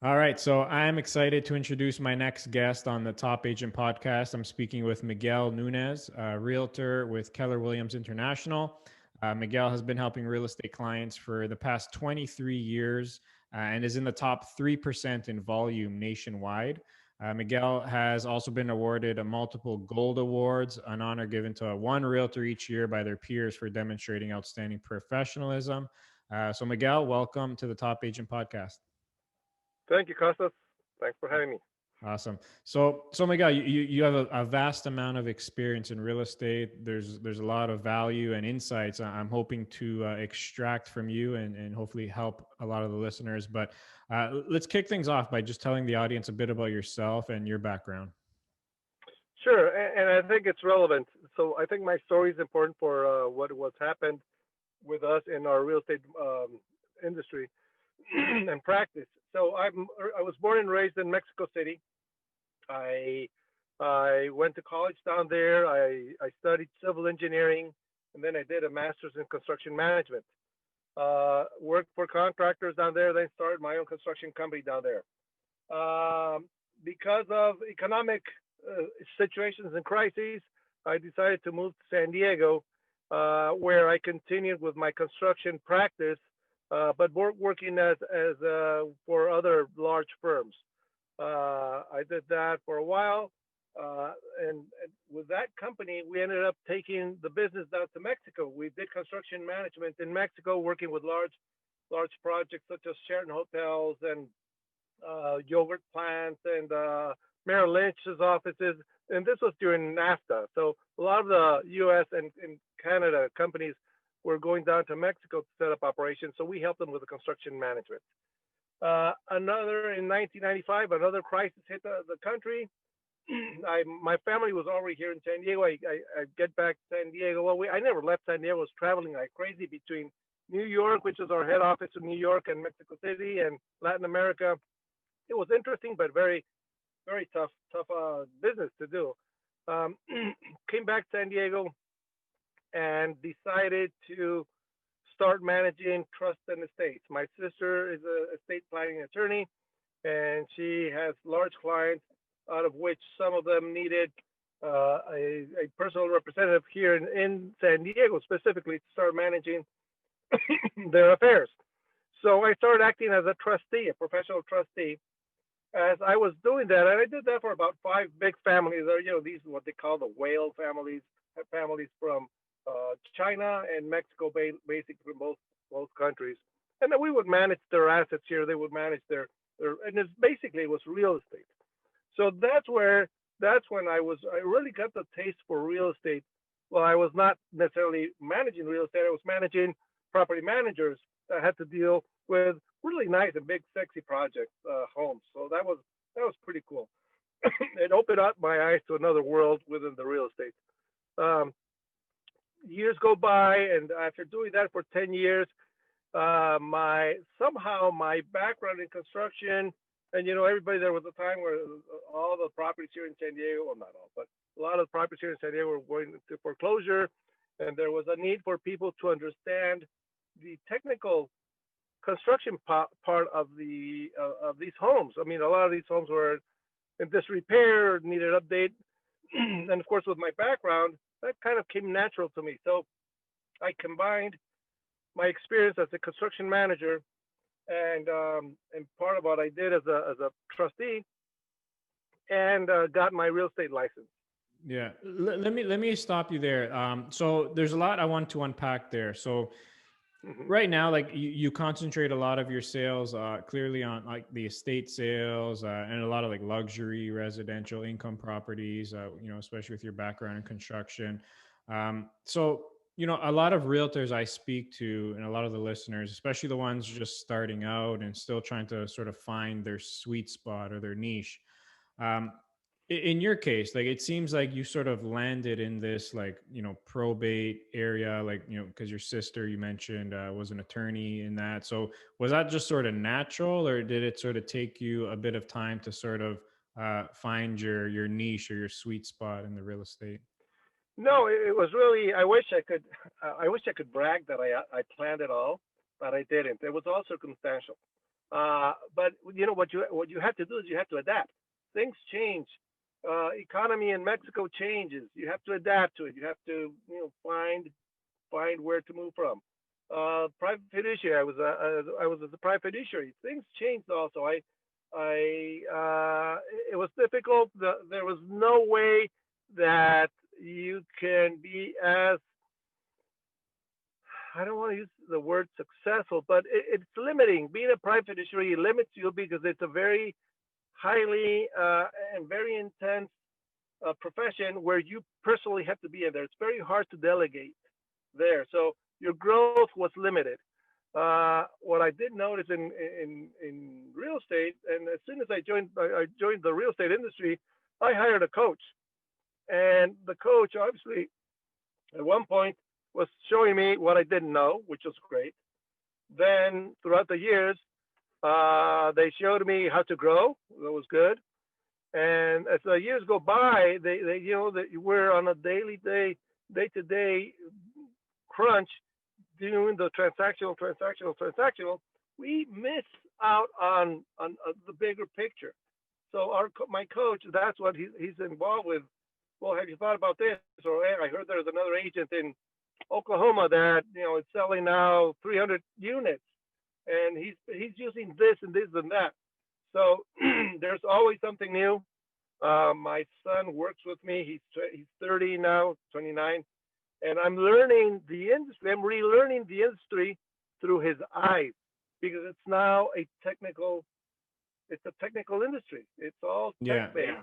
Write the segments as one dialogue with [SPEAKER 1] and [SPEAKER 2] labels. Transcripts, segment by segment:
[SPEAKER 1] All right, so I'm excited to introduce my next guest on the Top Agent podcast. I'm speaking with Miguel Nunez, a realtor with Keller Williams International. Miguel has been helping real estate clients for the past 23 years and is in the top 3% in volume nationwide. Miguel has also been awarded a multiple gold awards, an honor given to one realtor each year by their peers for demonstrating outstanding professionalism. So, Miguel, welcome to the Top Agent podcast.
[SPEAKER 2] Thank you, Costas. Thanks for having me.
[SPEAKER 1] Awesome. So Miguel, you have a vast amount of experience in real estate. There's a lot of value and insights I'm hoping to extract from you and hopefully help a lot of the listeners. But let's kick things off by just telling the audience a bit about yourself and your background.
[SPEAKER 2] Sure, and I think it's relevant. So I think my story is important for what's happened with us in our real estate industry and practice. So I was born and raised in Mexico City. I I went to college down there. I studied civil engineering, and then I did a master's in construction management. Worked for contractors down there, then started my own construction company down there. Because of economic uh, situations and crises, I decided to move to San Diego, where I continued with my construction practice, but working as for other large firms. I did that for a while, and with that company, we ended up taking the business down to Mexico. We did construction management in Mexico, working with large projects such as Sheraton hotels and yogurt plants and Merrill Lynch's offices. And this was during NAFTA. So a lot of the U.S. and Canada companies were going down to Mexico to set up operations. So we helped them with the construction management. Another in 1995, another crisis hit the country. My family was already here in San Diego. I get back to San Diego. Well, I never left San Diego. I was traveling like crazy between New York, which is our head office in New York, and Mexico City and Latin America. It was interesting, but very tough business to do. Um, Came back to San Diego and decided to start managing trust and estates. My sister is a estate planning attorney, and she has large clients, out of which some of them needed a personal representative here in San Diego specifically to start managing their affairs. So I started acting as a trustee, a professional trustee, as I was doing that, and I did that for about five big families. These are what they call the whale families, families from China and Mexico, basically from both countries. And then we would manage their assets here. They would manage their and it's basically it was real estate. So that's when I really got the taste for real estate. Well, I was not necessarily managing real estate. I was managing property managers that had to deal with really nice and big, sexy project homes. So that was pretty cool. It opened up my eyes to another world within the real estate. Um, Years go by, and after doing that for 10 years, my somehow my background in construction, and everybody, there was a time where all the properties here in San Diego, well, not all, but a lot of the properties here in San Diego were going into foreclosure, and there was a need for people to understand the technical construction part of these homes. I mean, a lot of these homes were in disrepair, needed update, and of course, with my background, that kind of came natural to me. So I combined my experience as a construction manager and part of what I did as a trustee and got my real estate license.
[SPEAKER 1] Yeah, let me stop you there. So there's a lot I want to unpack there. So
[SPEAKER 2] Hmm.
[SPEAKER 1] right now, like you concentrate a lot of your sales clearly on like the estate sales and a lot of like luxury residential income properties, especially with your background in construction. So a lot of realtors I speak to and a lot of the listeners, especially the ones just starting out and still trying to sort of find their sweet spot or their niche. um, in your case, like it seems like you sort of landed in this like probate area, like because your sister you mentioned was an attorney in that. So was that just sort of natural, or did it sort of take you a bit of time to sort of find your niche or your sweet spot in the real estate?
[SPEAKER 2] No, it was really. I wish I could. I wish I could brag that I planned it all, but I didn't. It was all circumstantial. But what you have to do is you have to adapt. Things change. Economy in Mexico changes. You have to adapt to it. You have to find where to move from. Private fiduciary. I was as a private fiduciary. Things changed also. It was difficult. There was no way that you can be as, I don't want to use the word successful, but it's limiting. Being a private fiduciary limits you because it's a very highly and very intense profession where you personally have to be in there. It's very hard to delegate there. So your growth was limited. What I did notice in real estate, and as soon as I joined the real estate industry, I hired a coach, and the coach obviously at one point was showing me what I didn't know, which was great. Then throughout the years, they showed me how to grow. That was good. And as the years go by, they that we're on a day to day crunch doing the transactional. We miss out on the bigger picture. So my coach, that's what he's involved with. Well, have you thought about this? Or hey, I heard there's another agent in Oklahoma that is selling now 300 units, and he's using this and this and that. So there's always something new. My son works with me. He's 30 now, 29, and I'm learning the industry. I'm relearning the industry through his eyes because it's now a technical. It's a technical industry. It's all tech based,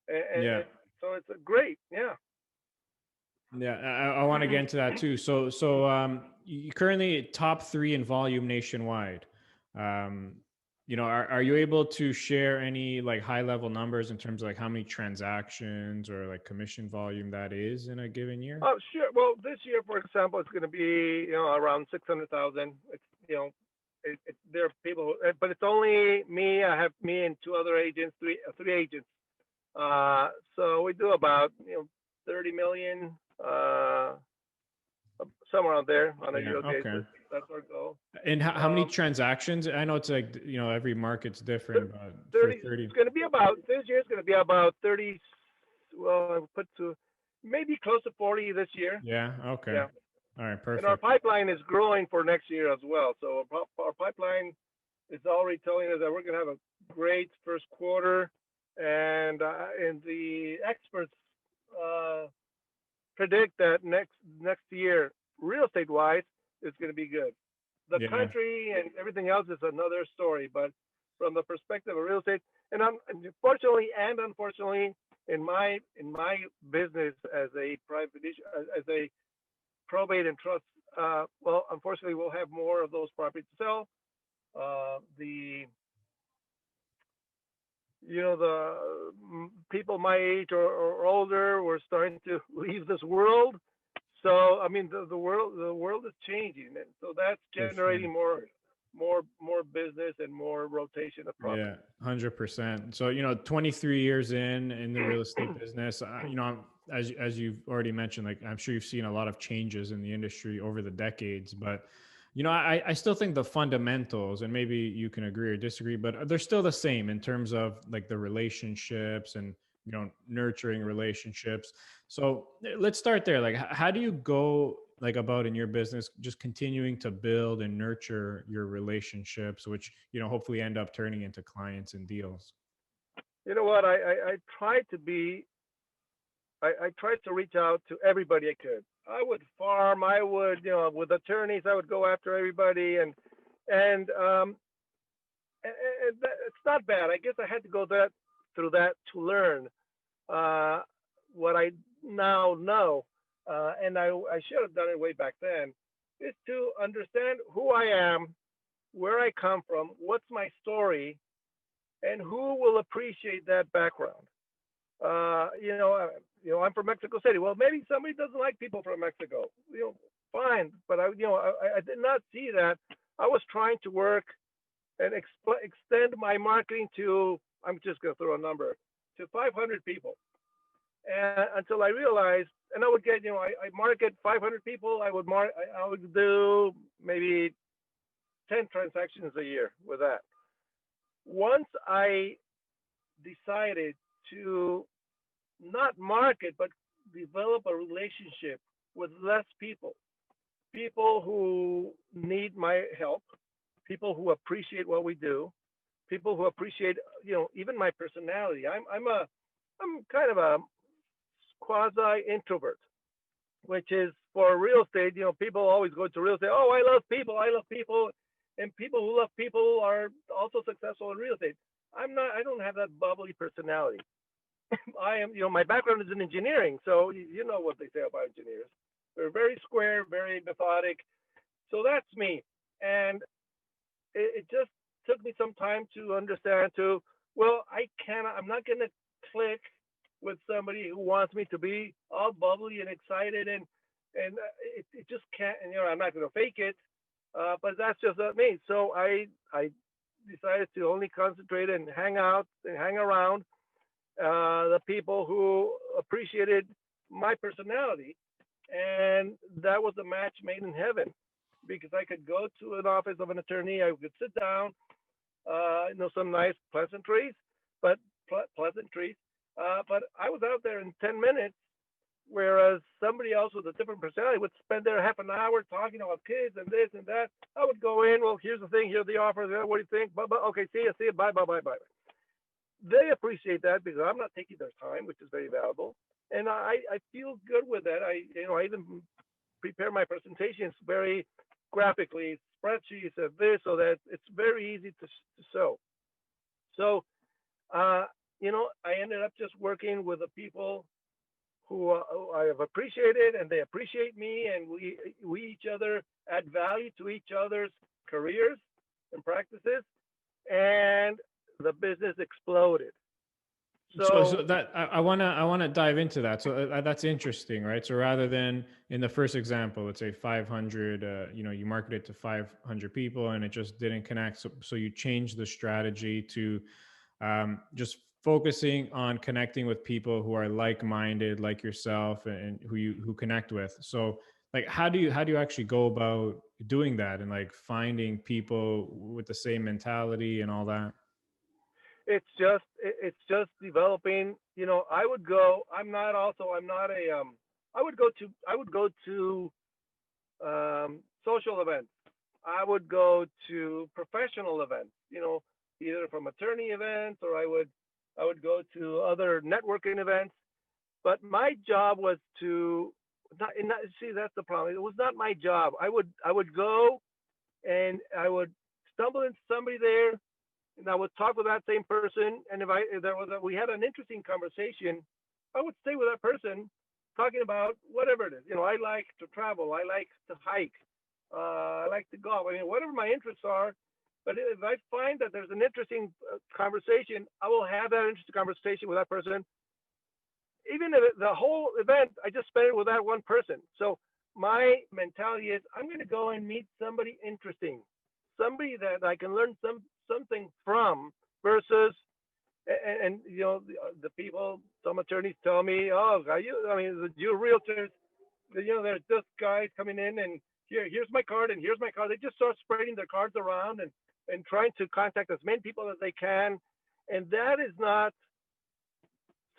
[SPEAKER 2] and so it's a great, yeah.
[SPEAKER 1] Yeah, I want to get into that too. So you currently top 3 in volume nationwide. Um, are you able to share any like high level numbers in terms of like how many transactions or like commission volume that is in a given year?
[SPEAKER 2] Oh, sure. Well, this year, for example, it's going to be around 600,000. It's there are people, but it's only me. I have me and 2 other agents, three agents. So we do about 30 million, somewhere out there on a yearly basis. That's our goal.
[SPEAKER 1] And how many transactions? I know it's like every market's different, but
[SPEAKER 2] 30. It's going to be about this year. It's going to be about 30. Well, I put to maybe close to 40 this year.
[SPEAKER 1] Yeah. Okay.
[SPEAKER 2] Yeah.
[SPEAKER 1] All right. Perfect.
[SPEAKER 2] And our pipeline is growing for next year as well. So our pipeline is already telling us that we're going to have a great first quarter, and the experts predict that next year, real estate wise, is going to be good. The country and everything else is another story, but from the perspective of real estate, and unfortunately, in my business as a as a probate and trust, well, unfortunately, we'll have more of those properties to sell. The people my age or older were starting to leave this world. So I mean, the world is changing, and so that's generating more business and more rotation of property.
[SPEAKER 1] Yeah, 100%. So 23 years in the real estate business, as you've already mentioned, like I'm sure you've seen a lot of changes in the industry over the decades, but I still think the fundamentals, and maybe you can agree or disagree, but they're still the same in terms of like the relationships and nurturing relationships. So let's start there. Like, how do you go like about in your business, just continuing to build and nurture your relationships, which hopefully end up turning into clients and deals?
[SPEAKER 2] You know what? I tried to be. I tried to reach out to everybody I could. I would farm. I would, with attorneys, I would go after everybody, and it's not bad. I guess I had to go through that to learn what I now know, and I should have done it way back then, is to understand who I am, where I come from, what's my story, and who will appreciate that background. I'm from Mexico City. Well, maybe somebody doesn't like people from Mexico. Fine. But I did not see that. I was trying to work and extend my marketing to, I'm just going to throw a number, to 500 people. And until I realized, and I would get, I market 500 people. I would do maybe 10 transactions a year with that. Once I decided to not market, but develop a relationship with less people, people who need my help, people who appreciate what we do, people who appreciate, even my personality. I'm kind of a quasi introvert, which is for real estate. People always go to real estate. Oh, I love people, and people who love people are also successful in real estate. I'm not. I don't have that bubbly personality. I am. My background is in engineering, so you know what they say about engineers. They're very square, very methodic. So that's me, and it just took me some time to understand. Well, I'm not gonna click with somebody who wants me to be all bubbly and excited, and it just can't. And I'm not gonna fake it, but that's just not me. So I decided to only concentrate and hang out and hang around the people who appreciated my personality, and that was a match made in heaven because I could go to an office of an attorney, I could sit down, some nice pleasantries, but pleasantries, but I was out there in 10 minutes, whereas somebody else with a different personality would spend there half an hour talking about kids and this and that. I would go in, well, here's the thing, here's the offer, what do you think? Bye, bye. Okay, see you, bye, bye, bye, bye. They appreciate that because I'm not taking their time, which is very valuable, and I feel good with that. I even prepare my presentations very graphically, spreadsheets of this, so that it's very easy to show. So, I ended up just working with the people who I have appreciated, and they appreciate me, and we each other add value to each other's careers and practices, and the business exploded.
[SPEAKER 1] So
[SPEAKER 2] So
[SPEAKER 1] that I wanna dive into that. So that's interesting, right? So rather than in the first example, let's say 500, you market it to 500 people and it just didn't connect. So you change the strategy to just focusing on connecting with people who are like-minded, like yourself, and who connect with. So like, how do you actually go about doing that and like finding people with the same mentality and all that?
[SPEAKER 2] it's just developing. I would go. I'm not a. I would go to social events. I would go to professional events. Either from attorney events, or I would go to other networking events. But my job was to not see, that's the problem. It was not my job. I would go, and I would stumble into somebody there, and I would talk with that same person. And if there was we had an interesting conversation, I would stay with that person, talking about whatever it is. I like to travel. I like to hike. I like to golf. I mean, whatever my interests are. But if I find that there's an interesting conversation, I will have that interesting conversation with that person. Even if the whole event, I just spent it with that one person. So my mentality is, I'm going to go and meet somebody interesting, somebody that I can learn something from, versus the people. Some attorneys tell me, oh, you realtors, there's just guys coming in, and here's my card, and here's my card. They just start spreading their cards around, and trying to contact as many people as they can. And that is not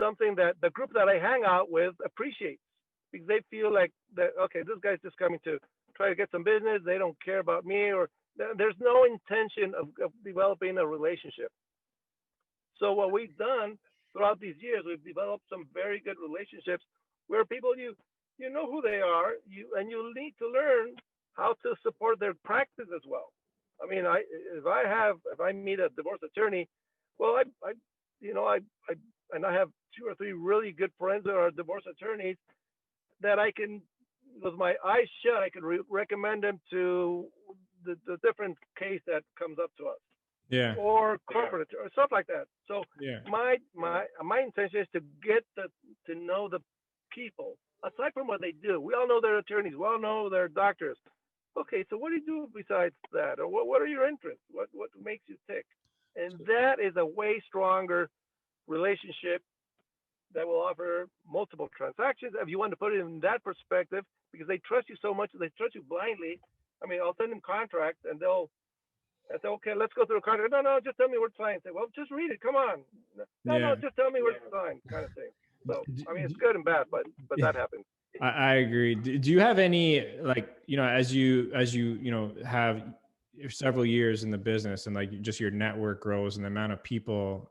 [SPEAKER 2] something that the group that I hang out with appreciates, because they feel like that, okay, this guy's just coming to try to get some business. They don't care about me, or there's no intention of developing a relationship. So what we've done throughout these years, we've developed some very good relationships where people, you know who they are, you need to learn how to support their practice as well. I mean, if I meet a divorce attorney, well, I and I have two or three really good friends that are divorce attorneys, that I can, with my eyes shut, I can recommend them to the different case that comes up to us,
[SPEAKER 1] Yeah.
[SPEAKER 2] or corporate, or stuff like that. So
[SPEAKER 1] Yeah.
[SPEAKER 2] my intention is to get to know the people, aside from what they do. We all know they're attorneys. We all know they're doctors. Okay, so what do you do besides that, or what are your interests? What makes you tick? And that is a way stronger relationship that will offer multiple transactions, if you want to put it in that perspective, because they trust you so much, they trust you blindly. I mean, I'll send them contracts, and I said, okay, let's go through the contract. No, no, just tell me where to sign. I said, well, just read it. Come on. No, no,
[SPEAKER 1] Yeah.
[SPEAKER 2] just tell me where to sign, kind of thing. So,
[SPEAKER 1] D-
[SPEAKER 2] I mean, it's
[SPEAKER 1] d-
[SPEAKER 2] good and bad, but that happens.
[SPEAKER 1] I agree. Do you have any, like, as you have several years in the business, and like just your network grows and the amount of people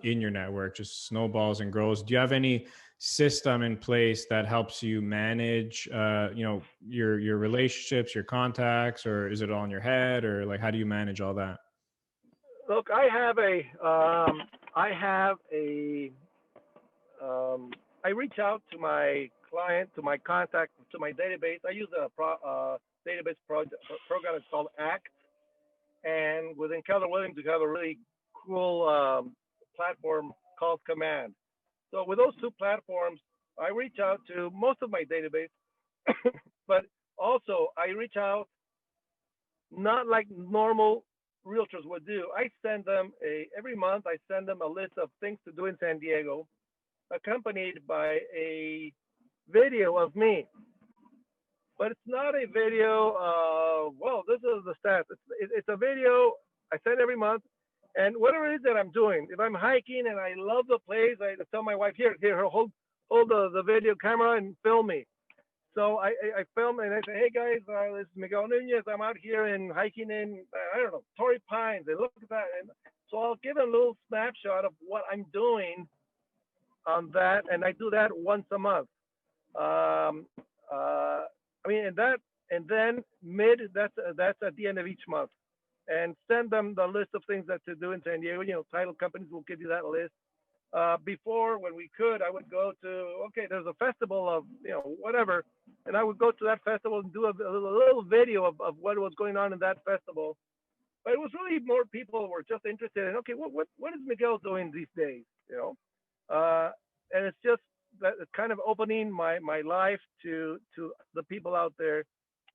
[SPEAKER 1] in your network just snowballs and grows? Do you have any system in place that helps you manage, your relationships, your contacts, or is it all in your head, or like how do you manage all that?
[SPEAKER 2] Look, I have a, I reach out to my client, to my contact, to my database. I use database program. It's called ACT. And within Keller Williams, we have a really cool platform called Command. So with those two platforms, I reach out to most of my database, but also I reach out not like normal realtors would do. I send them every month. I send them a list of things to do in San Diego, accompanied by a video of me. But it's not a video. Well, this is the stats. It's a video I send every month, and whatever it is that I'm doing. If I'm hiking and I love the place, I tell my wife, here, hold the video camera and film me. So I film and I say, hey guys, this is Miguel Nunez. I'm out here and hiking in, I don't know, Torrey Pines. And look at that. And so I'll give a little snapshot of what I'm doing on that, and I do that once a month. Um, I mean, and then that's at the end of each month, and send them the list of things that to do in San Diego. Title companies will give you that list. Before, when we could, I would go to, okay, there's a festival of, whatever, and I would go to that festival and do a little video of what was going on in that festival. But it was really more people were just interested in, okay, what is Miguel doing these days, and it's just that it's kind of opening my life to the people out there,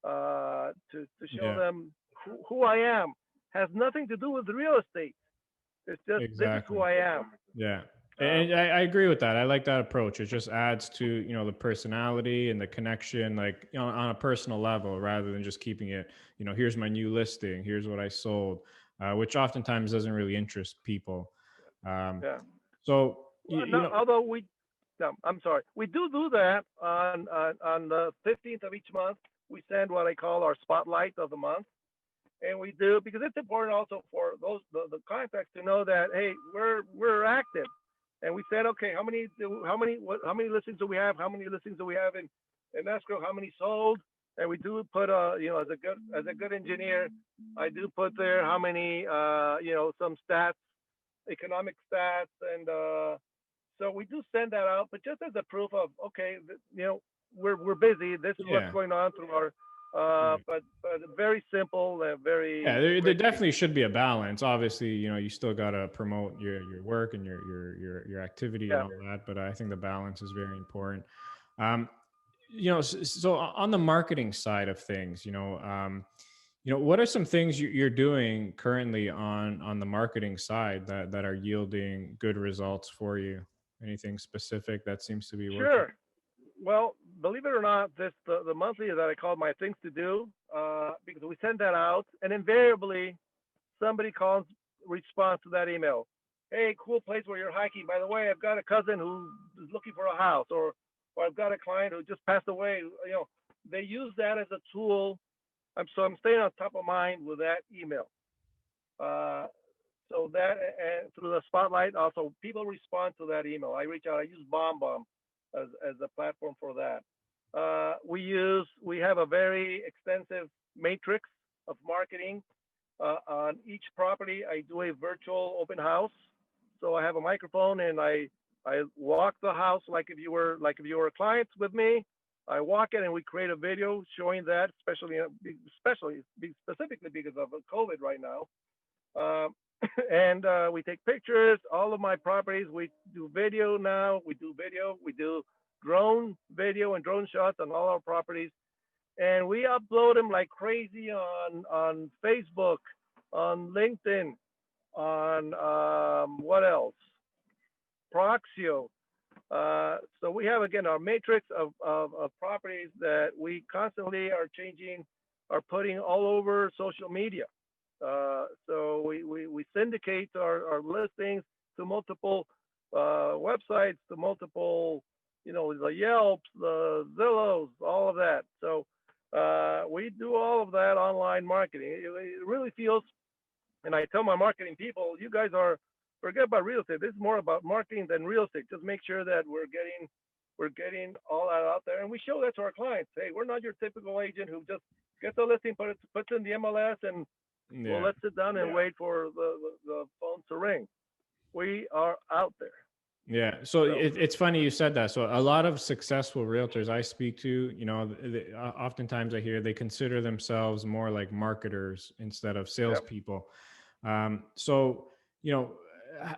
[SPEAKER 2] to show
[SPEAKER 1] Yeah,
[SPEAKER 2] them who I am. Has nothing to do with real estate. It's just this is who
[SPEAKER 1] exactly.
[SPEAKER 2] I am.
[SPEAKER 1] Yeah.
[SPEAKER 2] Um,
[SPEAKER 1] And I agree with that. I like that approach. It just adds to, the personality and the connection, like, on a personal level, rather than just keeping it, here's my new listing, here's what I sold, which oftentimes doesn't really interest people. Um,
[SPEAKER 2] yeah.
[SPEAKER 1] so,
[SPEAKER 2] Well, no, although no, I'm sorry, we do that on the 15th of each month. We send what I call our spotlight of the month, and we do because it's important also for the contacts to know that, hey, we're active, and we said, okay, how many listings do we have? How many listings do we have in escrow? How many sold? And we do put as a good engineer, I do put there how many some stats, economic stats, and so we do send that out, but just as a proof of, okay, we're busy. This is what's
[SPEAKER 1] yeah.
[SPEAKER 2] going on through our,
[SPEAKER 1] Yeah.
[SPEAKER 2] but very simple,
[SPEAKER 1] Yeah,
[SPEAKER 2] very
[SPEAKER 1] there
[SPEAKER 2] quick.
[SPEAKER 1] definitely should be a balance. Obviously, you still got to promote your work and your activity and
[SPEAKER 2] Yeah,
[SPEAKER 1] all that, but I think the balance is very important. Um, so on the marketing side of things, what are some things you're doing currently on the marketing side that are yielding good results for you? Anything specific that seems to be working?
[SPEAKER 2] sure. Well, believe it or not, the monthly that I call my things to do, because we send that out, and invariably somebody calls, responds to that email. Hey, cool place where you're hiking. By the way, I've got a cousin who is looking for a house, or I've got a client who just passed away. They use that as a tool. I'm staying on top of mind with that email. Uh, so that and through the spotlight, also people respond to that email. I reach out. I use BombBomb as a platform for that. We have a very extensive matrix of marketing. On each property, I do a virtual open house. So I have a microphone and I walk the house like if you were a client with me. I walk it and we create a video showing that, especially specifically because of COVID right now. Um, and we take pictures. All of my properties, we do video now. We do video. We do drone video and drone shots on all our properties, and we upload them like crazy on Facebook, on LinkedIn, on what else? Proxio. So we have again our matrix of properties that we constantly are changing, are putting all over social media. So we syndicate our listings to multiple websites, to multiple, the Yelps, the Zillows, all of that. So we do all of that online marketing. It really feels, and I tell my marketing people, you guys forget about real estate. This is more about marketing than real estate. Just make sure that we're getting all that out there, and we show that to our clients. Hey, we're not your typical agent who just gets a listing, puts in the MLS, and well,
[SPEAKER 1] Yeah.
[SPEAKER 2] let's sit down and wait for the phone to ring. We are out there.
[SPEAKER 1] Yeah. So
[SPEAKER 2] So
[SPEAKER 1] it's funny you said that. So a lot of successful realtors I speak to, oftentimes I hear they consider themselves more like marketers instead of
[SPEAKER 2] yeah.
[SPEAKER 1] salespeople. So, you know,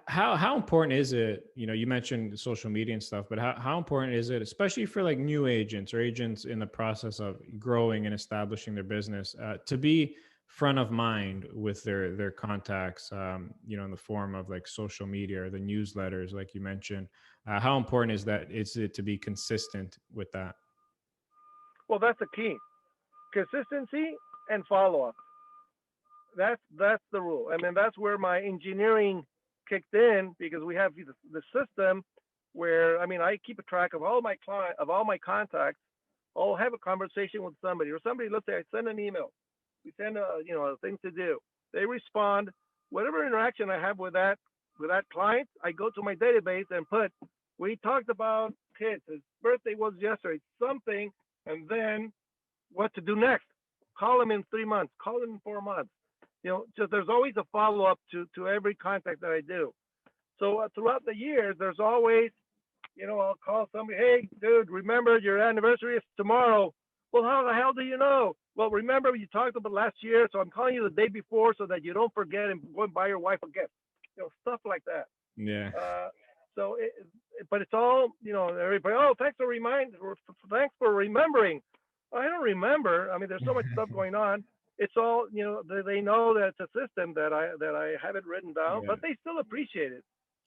[SPEAKER 1] how important is it, you mentioned social media and stuff, but how important is it, especially for like new agents or agents in the process of growing and establishing their business, to be front of mind with their contacts, in the form of like social media or the newsletters, like you mentioned? How important is it to be consistent with that?
[SPEAKER 2] Well, that's the key: consistency and follow up. That's the rule. I mean, that's where my engineering kicked in, because we have the system where, I mean, I keep a track of all my contacts. I'll have a conversation with somebody, or somebody. Let's say I send an email. We send a thing to do. They respond. Whatever interaction I have with that client, I go to my database and put, we talked about kids. His birthday was yesterday. Something, and then what to do next. Call him in 3 months. Call him in 4 months. Just there's always a follow up to every contact that I do. So throughout the years, there's always, I'll call somebody, hey, dude, remember your anniversary is tomorrow. Well, how the hell do you know? Well, remember you talked about last year, so I'm calling you the day before so that you don't forget and go and buy your wife a gift. Stuff like that.
[SPEAKER 1] Yeah.
[SPEAKER 2] Uh, but it's all, everybody, oh, thanks for remembering. I don't remember. I mean, there's so much stuff going on. It's all, they know that it's a system that I have it written down,
[SPEAKER 1] Yeah.
[SPEAKER 2] but they still appreciate it.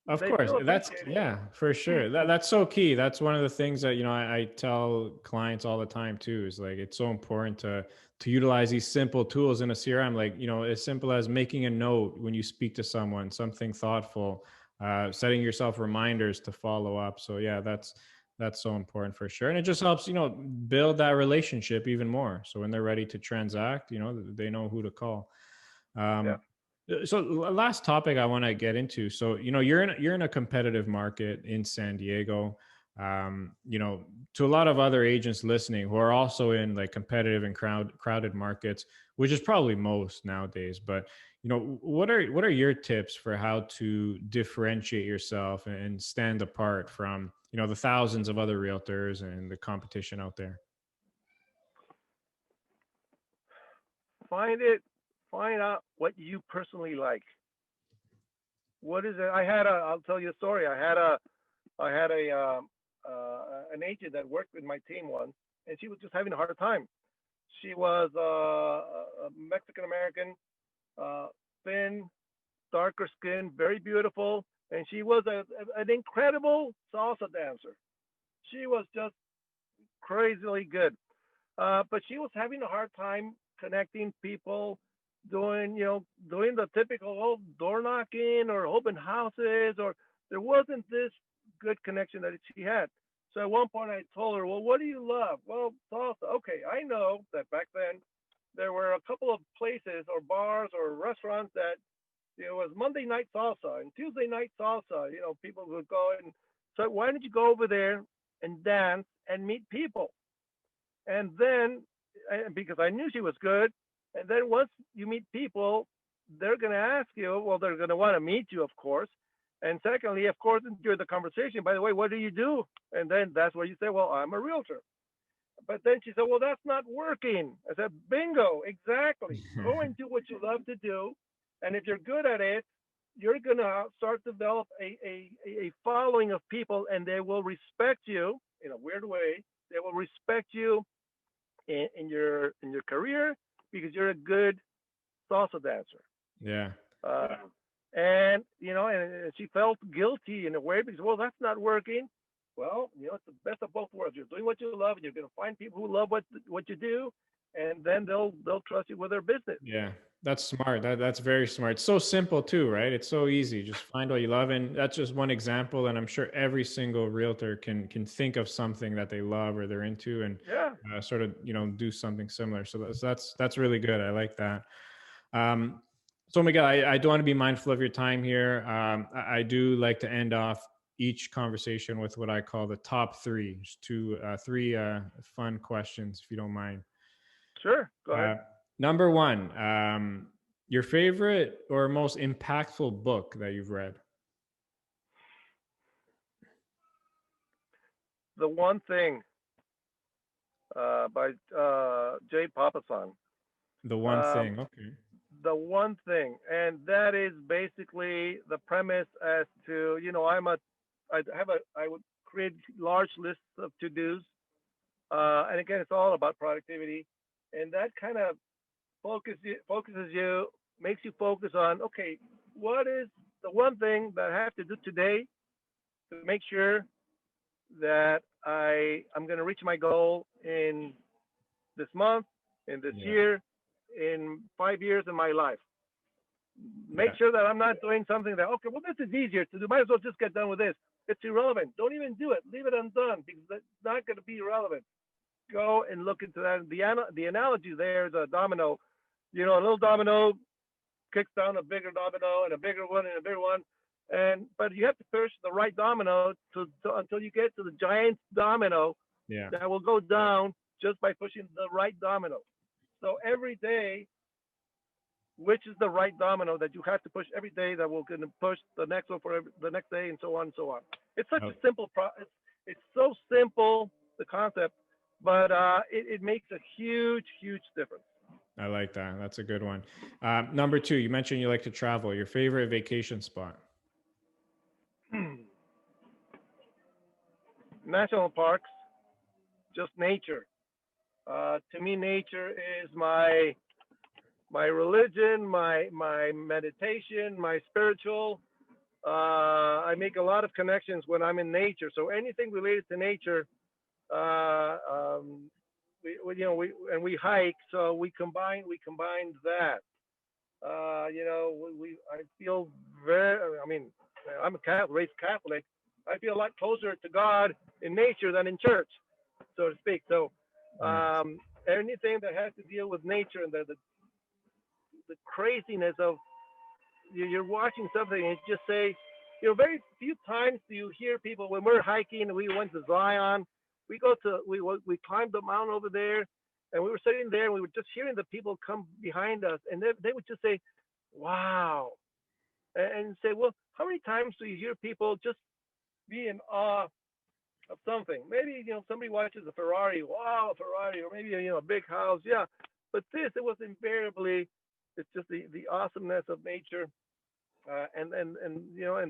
[SPEAKER 1] Of
[SPEAKER 2] They
[SPEAKER 1] course.
[SPEAKER 2] still
[SPEAKER 1] That's,
[SPEAKER 2] appreciate it.
[SPEAKER 1] yeah, for sure. That's so key. That's one of the things that, I tell clients all the time too, is like, it's so important to utilize these simple tools in a CRM, like, as simple as making a note when you speak to someone, something thoughtful, setting yourself reminders to follow up. So yeah, that's so important for sure. And it just helps, build that relationship even more. So when they're ready to transact, they know who to call.
[SPEAKER 2] Yeah.
[SPEAKER 1] So last topic I want to get into. So, you're in a competitive market in San Diego. To a lot of other agents listening who are also in like competitive and crowded markets, which is probably most nowadays. But, what are your tips for how to differentiate yourself and stand apart from, the thousands of other realtors and the competition out there?
[SPEAKER 2] Find it. Find out what you personally like. What is it? I'll tell you a story. I had an agent that worked with my team once, and she was just having a hard time. She was a Mexican American, thin, darker skin, very beautiful, and she was an incredible salsa dancer. She was just crazily good. But she was having a hard time connecting people, doing the typical door knocking or open houses, or there wasn't this good connection that she had. So at one point I told her, well, what do you love? Well, salsa. Okay, I know that back then there were a couple of places or bars or restaurants that it was Monday night salsa and Tuesday night salsa. People would go and so why don't you go over there and dance and meet people? And then, because I knew she was good, and then once you meet people, they're going to ask you, well, they're going to want to meet you, of course. And secondly, of course, during the conversation, by the way, what do you do? And then that's where you say, well, I'm a realtor. But then she said, well, that's not working. I said, bingo, exactly. Go and do what you love to do. And if you're good at it, you're going to start to develop a following of people, and they will respect you in a weird way. They will respect you in your career because you're a good salsa dancer.
[SPEAKER 1] Yeah.
[SPEAKER 2] Uh, and she felt guilty in a way because, well, that's not working. Well, it's the best of both worlds. You're doing what you love, and you're going to find people who love what you do, and then they'll trust you with their business.
[SPEAKER 1] Yeah, that's smart. That's very smart. It's so simple too, right? It's so easy. Just find what you love, and that's just one example. And I'm sure every single realtor can think of something that they love or they're into, and
[SPEAKER 2] Yeah,
[SPEAKER 1] sort of do something similar. So that's really good. I like that. Um, so Miguel, I don't want to be mindful of your time here. I do like to end off each conversation with what I call the top three, just three fun questions, if you don't mind.
[SPEAKER 2] sure. Go ahead.
[SPEAKER 1] Uh, Number one, your favorite or most impactful book that you've read?
[SPEAKER 2] The one thing by Jay Papasan.
[SPEAKER 1] The one
[SPEAKER 2] Um,
[SPEAKER 1] thing. Okay.
[SPEAKER 2] the one thing, and that is basically the premise as to I would create large lists of to dos, and again, it's all about productivity, and that kind of focuses you, makes you focus on, okay, what is the one thing that I have to do today to make sure that I'm going to reach my goal in this month, in this
[SPEAKER 1] Yeah.
[SPEAKER 2] year, in 5 years in my life. Make
[SPEAKER 1] Yeah.
[SPEAKER 2] sure that I'm not doing something that, okay, well, this is easier to do. Might as well just get done with this. It's irrelevant. Don't even do it. Leave it undone because it's not going to be relevant. Go and look into that. The analogy there is a domino. A little domino kicks down a bigger domino and a bigger one and a bigger one. But you have to push the right domino until you get to the giant domino
[SPEAKER 1] Yeah.
[SPEAKER 2] that will go down just by pushing the right domino. So every day, which is the right domino that you have to push every day that will going to push the next one for the next day and so on and so on. It's such
[SPEAKER 1] Oh,
[SPEAKER 2] a simple it's so simple, the concept, but it makes a huge, huge difference.
[SPEAKER 1] I like that. That's a good one. Number two, you mentioned you like to travel. Your favorite vacation spot?
[SPEAKER 2] National parks, just nature. To me, nature is my religion, my meditation, my spiritual. I make a lot of connections when I'm in nature. So anything related to nature, uh, um, we hike. So we combine that. I feel very. I mean, I'm a Catholic, raised Catholic. I feel a lot closer to God in nature than in church, so to speak. So
[SPEAKER 1] Nice.
[SPEAKER 2] anything that has to deal with nature and the craziness of you're watching something and you just say, very few times do you hear people when we're hiking. We went to Zion. We climbed the mountain over there, and we were sitting there and we were just hearing the people come behind us, and they would just say, "Wow," and say, "Well, how many times do you hear people just be in awe of something? Maybe somebody watches a Ferrari, wow, a Ferrari, or maybe a big house, yeah. But this, it was invariably, it's just the awesomeness of nature, and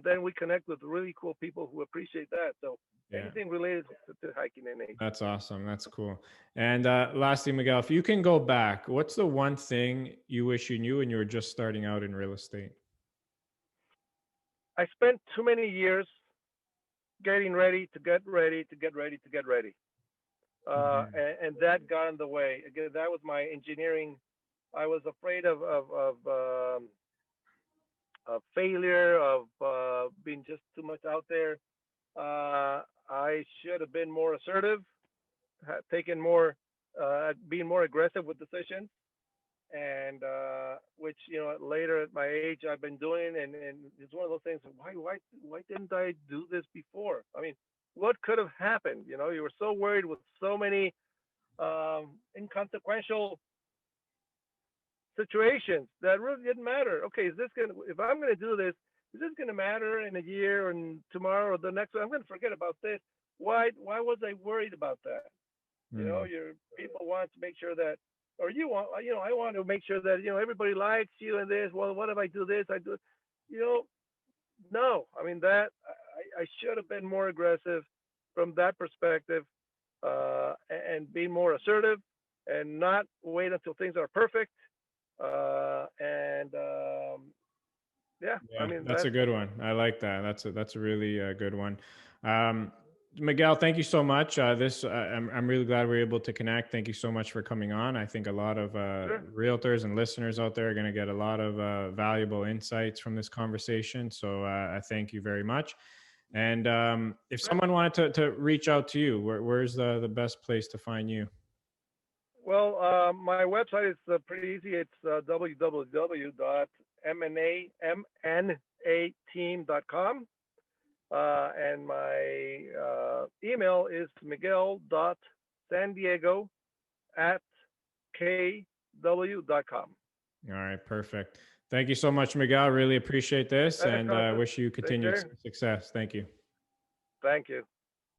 [SPEAKER 2] then we connect with really cool people who appreciate that. So
[SPEAKER 1] Yeah.
[SPEAKER 2] anything related to hiking and nature.
[SPEAKER 1] That's awesome. That's cool. And lastly, Miguel, if you can go back, what's the one thing you wish you knew when you were just starting out in real estate?
[SPEAKER 2] I spent too many years getting ready to get ready to get ready to get ready,
[SPEAKER 1] Hmm.
[SPEAKER 2] and that got in the way. Again, that was my engineering. I was afraid of failure, of being just too much out there. I should have been more assertive, taken more, being more aggressive with decisions, and which later at my age I've been doing, and it's one of those things. Why didn't I do this before? I mean, what could have happened? You were so worried with so many inconsequential situations that really didn't matter. Okay, if I'm gonna do this, is this gonna matter in a year and tomorrow or the next one? I'm gonna forget about this. Why was I worried about that?
[SPEAKER 1] Mm.
[SPEAKER 2] Your people want to make sure that, or I want to make sure that everybody likes you and this. Well, what if I do this? I do, you know, no. I mean that I should have been more aggressive from that perspective, and be more assertive, and not wait until things are perfect. And yeah, I
[SPEAKER 1] Yeah,
[SPEAKER 2] mean
[SPEAKER 1] that's a
[SPEAKER 2] that's
[SPEAKER 1] good one. I like that. That's a really good one. Um, Miguel, thank you so much. I'm really glad we are able to connect. Thank you so much for coming on. I think a lot of
[SPEAKER 2] Sure.
[SPEAKER 1] realtors and listeners out there are going to get a lot of valuable insights from this conversation. So I thank you very much. And if
[SPEAKER 2] Sure.
[SPEAKER 1] someone wanted to reach out to you, where's the best place to find you?
[SPEAKER 2] Well, my website is pretty easy. It's www.mnateam.com. And my email is miguel.sandiego@kw.com.
[SPEAKER 1] All right, perfect. Thank you so much, Miguel. Really appreciate this, and
[SPEAKER 2] Constance,
[SPEAKER 1] wish you
[SPEAKER 2] take
[SPEAKER 1] continued
[SPEAKER 2] care.
[SPEAKER 1] success. Thank you.
[SPEAKER 2] Thank you.